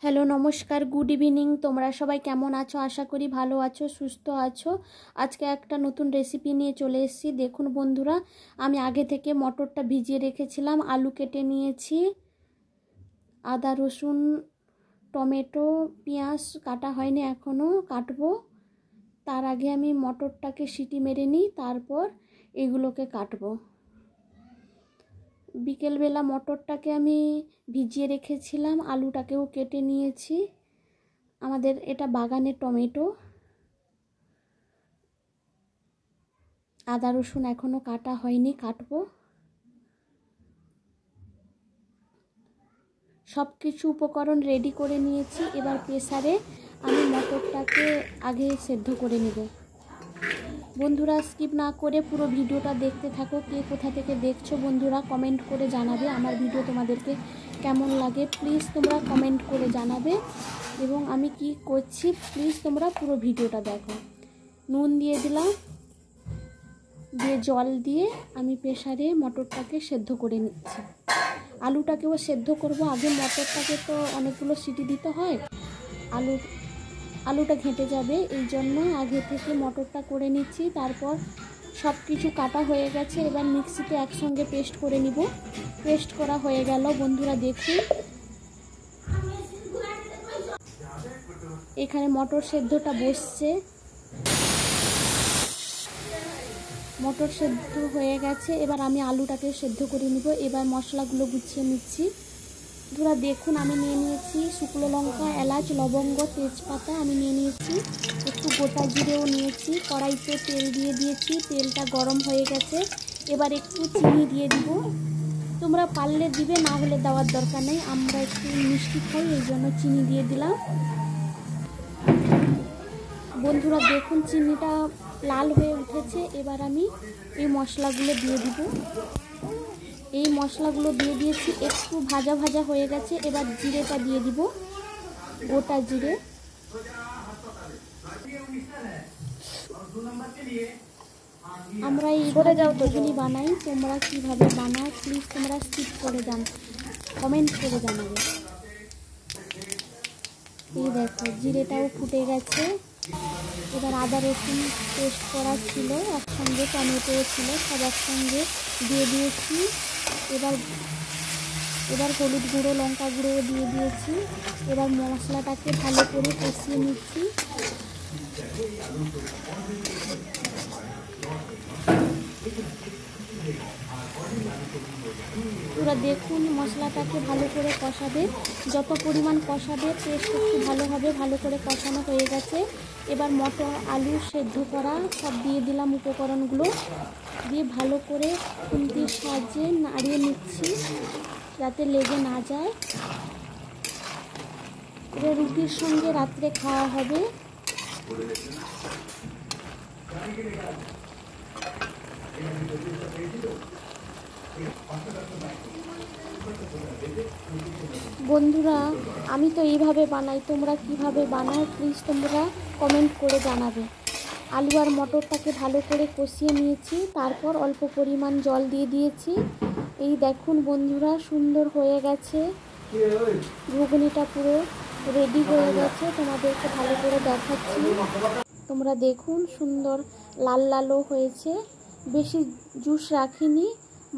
Hello নমস্কার, good evening. তোমরা সবাই কেমন আছো? আশা করি ভালো আছো, সুস্থ আছো। আজকে একটা নতুন রেসিপি নিয়ে চলে এসেছি। দেখুন বন্ধুরা, আমি আগে থেকে মটরটা ভিজিয়ে রেখেছিলাম, আলু কেটে নিয়েছি, আদা রসুন টমেটো পেঁয়াজ কাটা হয়নি, এখনও কাটবো। তার আগে আমি মটরটাকে সিটি মেরে নিই, তারপর এগুলোকে কাটবো। বিকেলবেলা মটরটাকে আমি ভিজিয়ে রেখেছিলাম, আলুটাকেও কেটে নিয়েছি। আমাদের এটা বাগানের টমেটো। আদা রসুন এখনও কাটা হয়নি, কাটবো। সব কিছু উপকরণ রেডি করে নিয়েছি। এবার প্রেসারে আমি মটরটাকে আগে সেদ্ধ করে নেব। বন্ধুরা স্কিপ না করে পুরো ভিডিওটা দেখতে থাকো। কে কোথা থেকে দেখছো বন্ধুরা কমেন্ট করে জানাবে। আমার ভিডিও তোমাদেরকে কেমন লাগে প্লিজ তোমরা কমেন্ট করে জানাবে। এবং আমি কি করছি প্লিজ তোমরা পুরো ভিডিওটা দেখো। নুন দিয়ে দিলাম, দিয়ে জল দিয়ে আমি প্রেসারে মটরটাকে সেদ্ধ করে নিচ্ছি। আলুটাকেও সেদ্ধ করব। আগে মটরটাকে তো অনেকগুলো সিটি দিতে হয়, আলুটা ঘেঁটে যাবে, এই জন্য আগে থেকে মটরটা করে নিচ্ছি। তারপর সব কিছু কাটা হয়ে গেছে, এবার মিক্সিতে একসঙ্গে পেস্ট করে নিব। পেস্ট করা হয়ে গেল বন্ধুরা। দেখুন এখানে মটর সেদ্ধটা বসছে। মটর সেদ্ধ হয়ে গেছে, এবার আমি আলুটাকে সেদ্ধ করে নিব। এবার মশলাগুলো গুছিয়ে নিচ্ছি। বন্ধুরা দেখুন আমি নিয়ে নিয়েছি শুকনো লঙ্কা, এলাচ, লবঙ্গ, তেজপাতা আমি নিয়ে নিয়েছি। একটু গোটা জিরেও নিয়েছি। কড়াইতে তেল দিয়ে দিয়েছি, তেলটা গরম হয়ে গেছে। এবার একটু চিনি দিয়ে দিব। তোমরা পারলে দিবে, না হলে দেওয়ার দরকার নেই। আমরা একটু মিষ্টি খাই, এই জন্য চিনি দিয়ে দিলাম। বন্ধুরা দেখুন চিনিটা লাল হয়ে উঠেছে। এবার আমি এই মশলাগুলো দিয়ে দিব। এই মশলাগুলো দিয়ে দিয়েছি, একটু ভাজা ভাজা হয়ে গেছে। এবার জিরেটা দিয়ে দিব, গোটা জিরে। আমরা এইভাবে ঘুগনি বানাই, তোমরা কিভাবে বানাও প্লিজ তোমরা স্কিপ করে কমেন্ট করে জানাবে। এই দেখো জিরেটাও ফুটে গেছে। এবার আদা রসুন পেস্ট করা ছিল, একসঙ্গে টমেটোও ছিল, সব একসঙ্গে দিয়ে দিয়েছি। এবার হলুদ গুঁড়ো লঙ্কা গুঁড়ো দিয়ে দিয়েছি। এবার মশলাটাকে ভালো করে কষিয়ে নিচ্ছি। পুরো দেখুন মশলাটাকে ভালো করে কষাবে, যত পরিমাণ কষাবে টেস্ট একটু ভালো হবে। ভালো করে কষানো হয়ে গেছে। এবার মটর আলু সেদ্ধ করা সব দিয়ে দিলাম, উপকরণগুলো দিয়ে ভালো করে খুন্তির সাহায্যে নাড়িয়ে নিচ্ছি যাতে লেগে না যায়। এবার রুটির সঙ্গে রাত্রে খাওয়া হবে। বন্ধুরা আমি তো এইভাবে বানাই, তোমরা কিভাবে বানাও প্লিজ তোমরা কমেন্ট করে জানাবে। আলু আর মটরটাকে ভালো করে কষিয়ে নিয়েছি, তারপর অল্প পরিমাণ জল দিয়ে দিয়েছি। এই দেখুন বন্ধুরা সুন্দর হয়ে গেছে, ঘুগনিটা পুরো রেডি হয়ে গেছে। তোমাদেরকে ভালো করে দেখাচ্ছি। তোমরা দেখুন সুন্দর লাল লালও হয়েছে, বেশি জুস রাখিনি,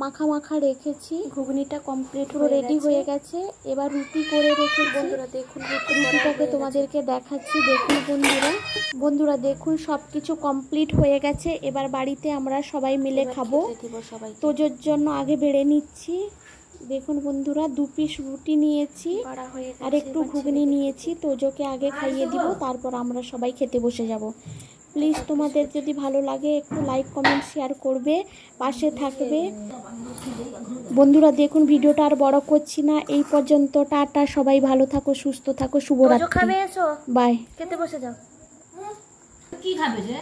মাখা মাখা রেখেছি। ঘুগনিটা কমপ্লিট পুরো রেডি হয়ে গেছে। এবার রুটি করে রেখে বন্ধুরা দেখুন রুটিটাকে তোমাদেরকে দেখাচ্ছি। দেখুন বন্ধুরা দেখুন সব কিছু কমপ্লিট হয়ে গেছে। এবার বাড়িতে আমরা সবাই মিলে খাবো। তোজোর জন্য আগে বেড়ে নিচ্ছি। দেখুন বন্ধুরা 2 পিস রুটি নিয়েছি আর একটু ঘুগনি নিয়েছি। তোজোকে আগে খাইয়ে দিব, তারপর আমরা সবাই খেতে বসে যাব। প্লিজ তোমাদের যদি ভালো লাগে একটু লাইক কমেন্ট শেয়ার করবে, পাশে থাকবে। বন্ধুরা দেখুন ভিডিওটা আর বড় করছি না, এই পর্যন্ত। টাটা, সবাই ভালো থাকো, সুস্থ থাকো, শুভরাত্রি, বাই। খেতে বসে যাও। কি খাবে যে?